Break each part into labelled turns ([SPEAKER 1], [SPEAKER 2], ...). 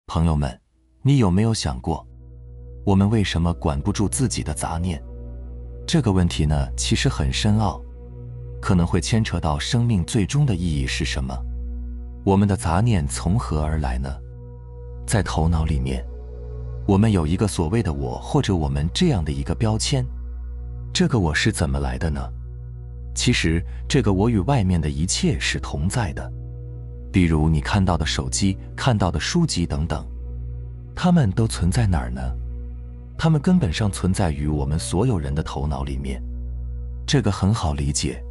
[SPEAKER 1] 朋友们，你有没有想过，我们为什么管不住自己的杂念？这个问题呢，其实很深奥，可能会牵扯到生命最终的意义是什么。我们的杂念从何而来呢？在头脑里面，我们有一个所谓的我，或者我们这样的一个标签。这个我是怎么来的呢？其实，这个我与外面的一切是同在的。比如你看到的手机、看到的书籍等等，它们都存在哪儿呢？它们根本上存在于我们所有人的头脑里面。这个很好理解。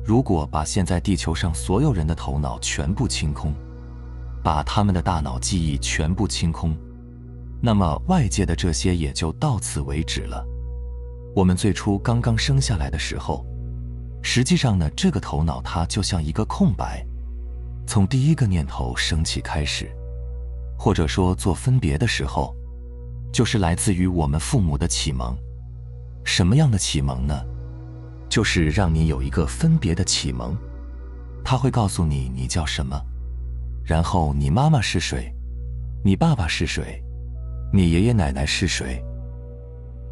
[SPEAKER 1] 如果把现在地球上所有人的头脑全部清空，把他们的大脑记忆全部清空，那么外界的这些也就到此为止了。我们最初刚刚生下来的时候，实际上呢，这个头脑它就像一个空白，从第一个念头升起开始，或者说做分别的时候，就是来自于我们父母的启蒙。什么样的启蒙呢？就是让你有一个分别的启蒙。他会告诉你你叫什么，然后你妈妈是谁，你爸爸是谁，你爷爷奶奶是谁，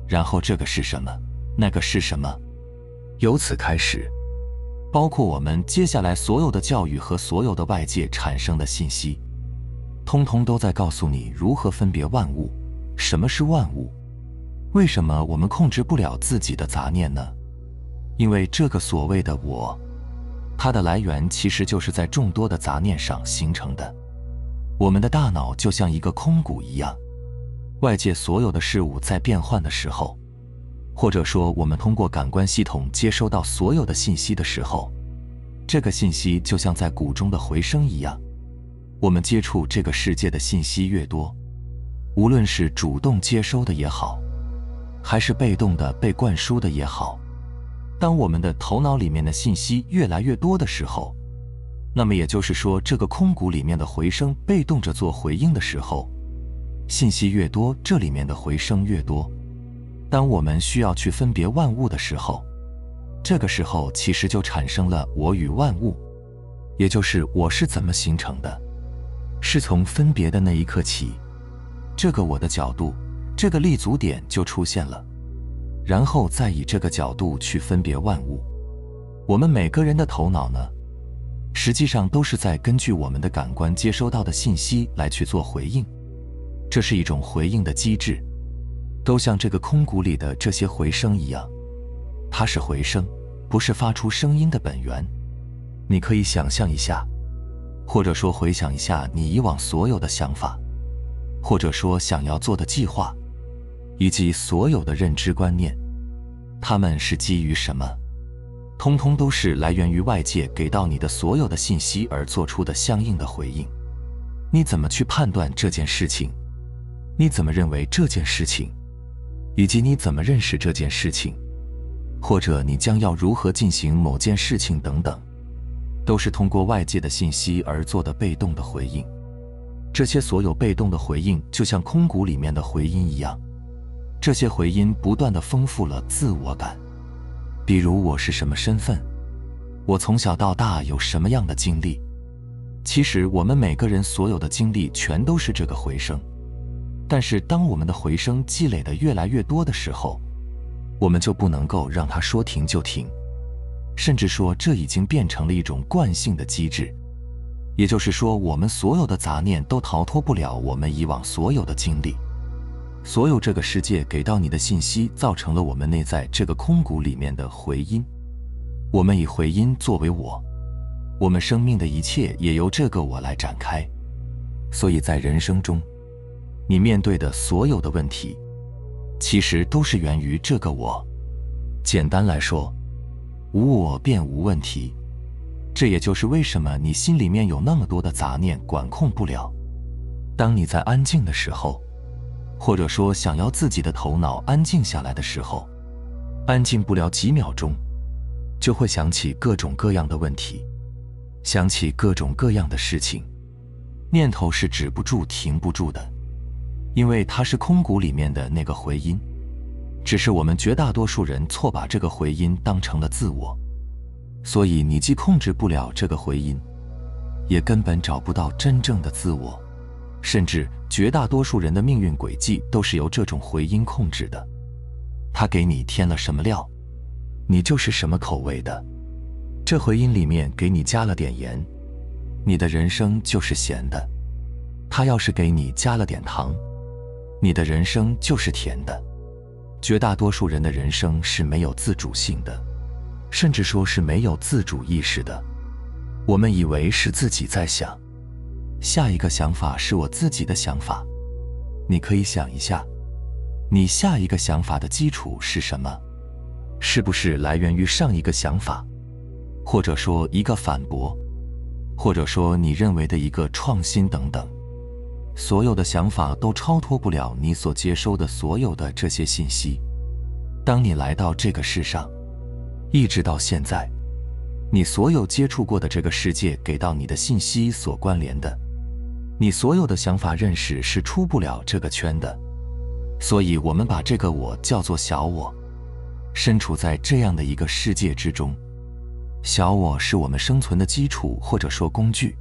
[SPEAKER 1] 然后这个是什么，那个是什么。由此开始，包括我们接下来所有的教育和所有的外界产生的信息，通通都在告诉你如何分别万物。什么是万物？为什么我们控制不了自己的杂念呢？因为这个所谓的我，它的来源其实就是在众多的杂念上形成的。我们的大脑就像一个空谷一样，外界所有的事物在变换的时候，或者说我们通过感官系统接收到所有的信息的时候，这个信息就像在谷中的回声一样。我们接触这个世界的信息越多，无论是主动接收的也好，还是被动的被灌输的也好，当我们的头脑里面的信息越来越多的时候，那么也就是说，这个空谷里面的回声被动着做回应的时候，信息越多，这里面的回声越多。当我们需要去分别万物的时候，这个时候其实就产生了我与万物，也就是我是怎么形成的，是从分别的那一刻起，这个我的角度，这个立足点就出现了，然后再以这个角度去分别万物。我们每个人的头脑呢，实际上都是在根据我们的感官接收到的信息来去做回应，这是一种回应的机制，都像这个空谷里的这些回声一样，它是回声，不是发出声音的本源。你可以想象一下，或者说回想一下你以往所有的想法，或者说想要做的计划，以及所有的认知观念，它们是基于什么？通通都是来源于外界给到你的所有的信息而做出的相应的回应。你怎么去判断这件事情？你怎么认为这件事情？以及你怎么认识这件事情？或者你将要如何进行某件事情等等，都是通过外界的信息而做的被动的回应。这些所有被动的回应就像空谷里面的回音一样，这些回音不断地丰富了自我感。比如我是什么身份，我从小到大有什么样的经历。其实我们每个人所有的经历全都是这个回声，但是当我们的回声积累的越来越多的时候，我们就不能够让它说停就停，甚至说这已经变成了一种惯性的机制。也就是说，我们所有的杂念都逃脱不了我们以往所有的经历。所有这个世界给到你的信息造成了我们内在这个空谷里面的回音，我们以回音作为我，我们生命的一切也由这个我来展开。所以在人生中，你面对的所有的问题，其实都是源于这个我。简单来说，无我便无问题。这也就是为什么你心里面有那么多的杂念管控不了。当你在安静的时候，或者说想要自己的头脑安静下来的时候，安静不了几秒钟，就会想起各种各样的问题，想起各种各样的事情。念头是止不住停不住的，因为它是空谷里面的那个回音，只是我们绝大多数人错把这个回音当成了自我。所以你既控制不了这个回音，也根本找不到真正的自我，甚至绝大多数人的命运轨迹都是由这种回音控制的。它给你添了什么料，你就是什么口味的。这回音里面给你加了点盐，你的人生就是咸的。它要是给你加了点糖，你的人生就是甜的。绝大多数人的人生是没有自主性的，甚至说是没有自主意识的。我们以为是自己在想，下一个想法是我自己的想法。你可以想一下，你下一个想法的基础是什么？是不是来源于上一个想法，或者说一个反驳，或者说你认为的一个创新等等？所有的想法都超脱不了你所接收的所有的这些信息。当你来到这个世上，一直到现在，你所有接触过的这个世界给到你的信息所关联的，你所有的想法认识是出不了这个圈的。所以我们把这个我叫做小我，身处在这样的一个世界之中。小我是我们生存的基础或者说工具，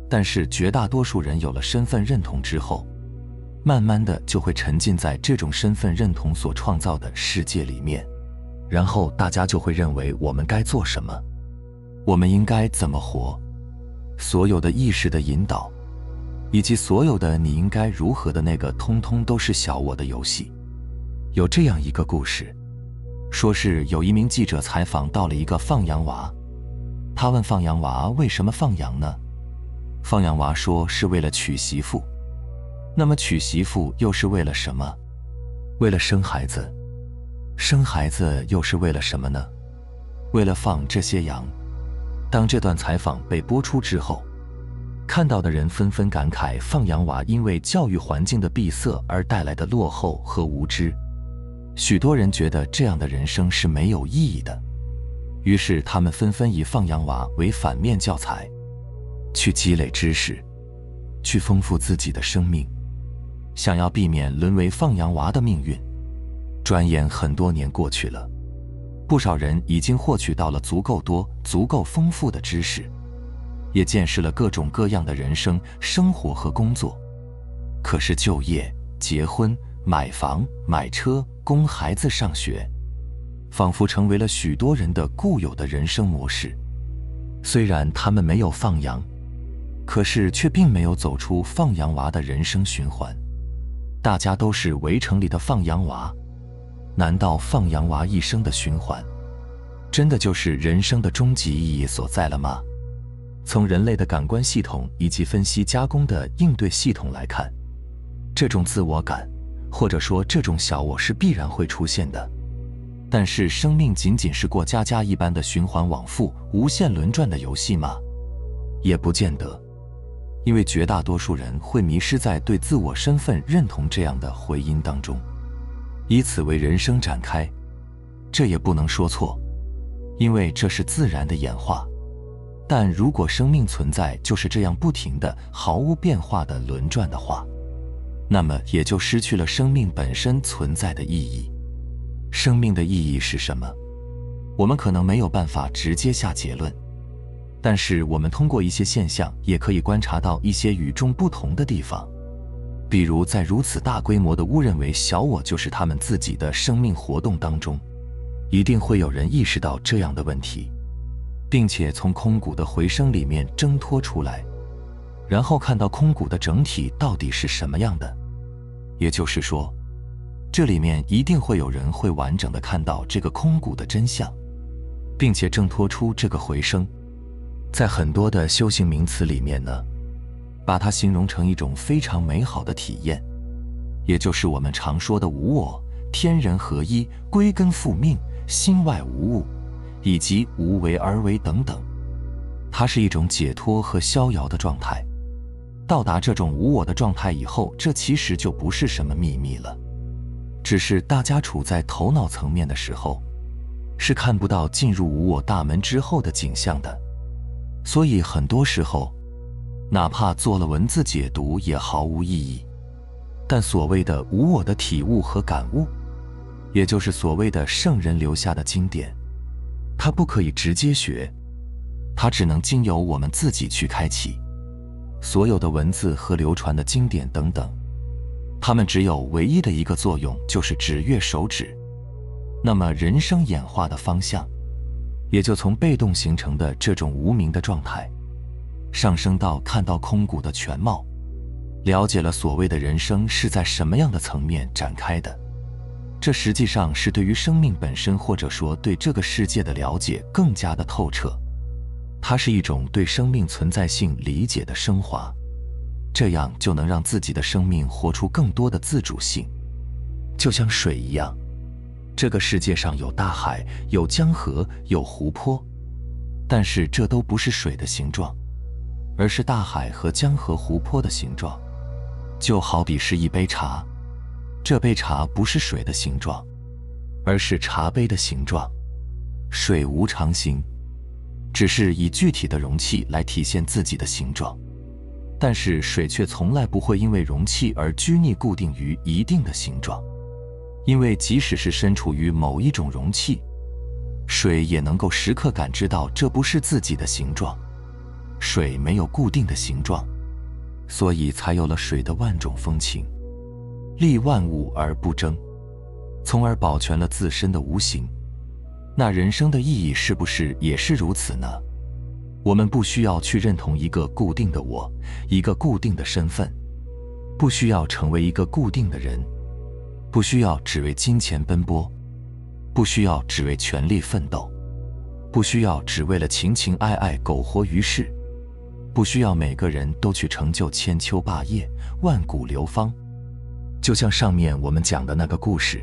[SPEAKER 1] 但是绝大多数人有了身份认同之后，慢慢的就会沉浸在这种身份认同所创造的世界里面，然后大家就会认为我们该做什么，我们应该怎么活，所有的意识的引导，以及所有的你应该如何的那个，通通都是小我的游戏。有这样一个故事，说是有一名记者采访到了一个放羊娃，他问放羊娃为什么放羊呢？放羊娃说是为了娶媳妇。那么娶媳妇又是为了什么？为了生孩子。生孩子又是为了什么呢？为了放这些羊。当这段采访被播出之后，看到的人纷纷感慨放羊娃因为教育环境的闭塞而带来的落后和无知。许多人觉得这样的人生是没有意义的，于是他们纷纷以放羊娃为反面教材，去积累知识，去丰富自己的生命，想要避免沦为放羊娃的命运。转眼很多年过去了，不少人已经获取到了足够多、足够丰富的知识，也见识了各种各样的人生、生活和工作。可是就业、结婚、买房、买车、供孩子上学，仿佛成为了许多人的固有的人生模式。虽然他们没有放羊，可是却并没有走出放羊娃的人生循环。大家都是围城里的放羊娃，难道放羊娃一生的循环，真的就是人生的终极意义所在了吗？从人类的感官系统以及分析加工的应对系统来看，这种自我感，或者说这种小我是必然会出现的。但是生命仅仅是过家家一般的循环往复、无限轮转的游戏吗？也不见得。因为绝大多数人会迷失在对自我身份认同这样的回音当中，以此为人生展开。这也不能说错，因为这是自然的演化。但如果生命存在就是这样不停的、毫无变化的轮转的话，那么也就失去了生命本身存在的意义。生命的意义是什么？我们可能没有办法直接下结论，但是我们通过一些现象也可以观察到一些与众不同的地方。比如在如此大规模的误认为小我就是他们自己的生命活动当中，一定会有人意识到这样的问题，并且从空谷的回声里面挣脱出来，然后看到空谷的整体到底是什么样的。也就是说，这里面一定会有人会完整的看到这个空谷的真相，并且挣脱出这个回声。在很多的修行名词里面呢，把它形容成一种非常美好的体验，也就是我们常说的无我、天人合一、归根复命、心外无物，以及无为而为等等。它是一种解脱和逍遥的状态。到达这种无我的状态以后，这其实就不是什么秘密了，只是大家处在头脑层面的时候，是看不到进入无我大门之后的景象的。所以很多时候，哪怕做了文字解读也毫无意义。但所谓的无我的体悟和感悟，也就是所谓的圣人留下的经典，它不可以直接学，它只能经由我们自己去开启。所有的文字和流传的经典等等，它们只有唯一的一个作用，就是指月手指。那么人生演化的方向，也就从被动形成的这种无明的状态，上升到看到空谷的全貌，了解了所谓的人生是在什么样的层面展开的。这实际上是对于生命本身，或者说对这个世界的了解更加的透彻。它是一种对生命存在性理解的升华，这样就能让自己的生命活出更多的自主性。就像水一样，这个世界上有大海，有江河，有湖泊，但是这都不是水的形状，而是大海和江河湖泊的形状。就好比是一杯茶，这杯茶不是水的形状，而是茶杯的形状。水无常形，只是以具体的容器来体现自己的形状，但是水却从来不会因为容器而拘泥固定于一定的形状，因为即使是身处于某一种容器，水也能够时刻感知到这不是自己的形状。水没有固定的形状，所以才有了水的万种风情，利万物而不争，从而保全了自身的无形。那人生的意义是不是也是如此呢？我们不需要去认同一个固定的我，一个固定的身份，不需要成为一个固定的人，不需要只为金钱奔波，不需要只为权力奋斗，不需要只为了情情爱爱苟活于世，不需要每个人都去成就千秋霸业，万古流芳。就像上面我们讲的那个故事，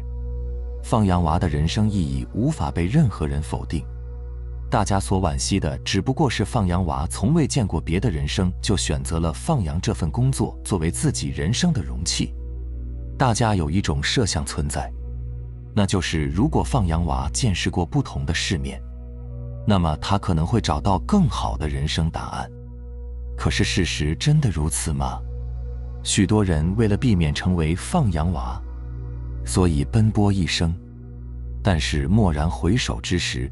[SPEAKER 1] 放羊娃的人生意义无法被任何人否定。大家所惋惜的只不过是放羊娃从未见过别的人生，就选择了放羊这份工作作为自己人生的容器。大家有一种设想存在，那就是如果放羊娃见识过不同的世面，那么他可能会找到更好的人生答案。可是事实真的如此吗？许多人为了避免成为放羊娃，所以奔波一生，但是蓦然回首之时，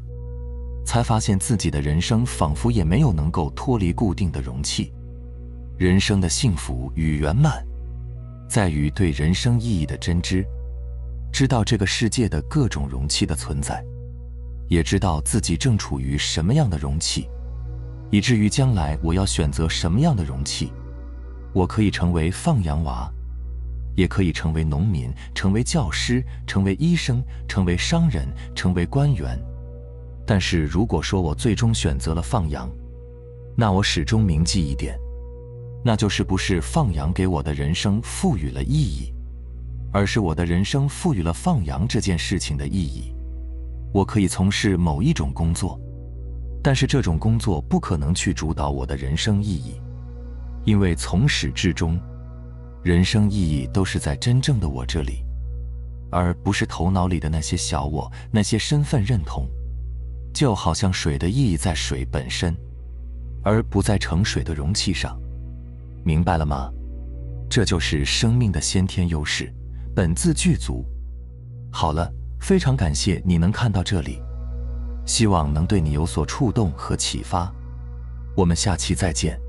[SPEAKER 1] 才发现自己的人生仿佛也没有能够脱离固定的容器。人生的幸福与圆满，在于对人生意义的真知，知道这个世界的各种容器的存在，也知道自己正处于什么样的容器，以至于将来我要选择什么样的容器。我可以成为放羊娃，也可以成为农民，成为教师，成为医生，成为商人，成为官员。但是如果说我最终选择了放羊，那我始终铭记一点，那就是不是放羊给我的人生赋予了意义，而是我的人生赋予了放羊这件事情的意义。我可以从事某一种工作，但是这种工作不可能去主导我的人生意义，因为从始至终，人生意义都是在真正的我这里，而不是头脑里的那些小我，那些身份认同。就好像水的意义在水本身，而不在盛水的容器上。明白了吗？这就是生命的先天优势，本自具足。好了，非常感谢你能看到这里，希望能对你有所触动和启发。我们下期再见。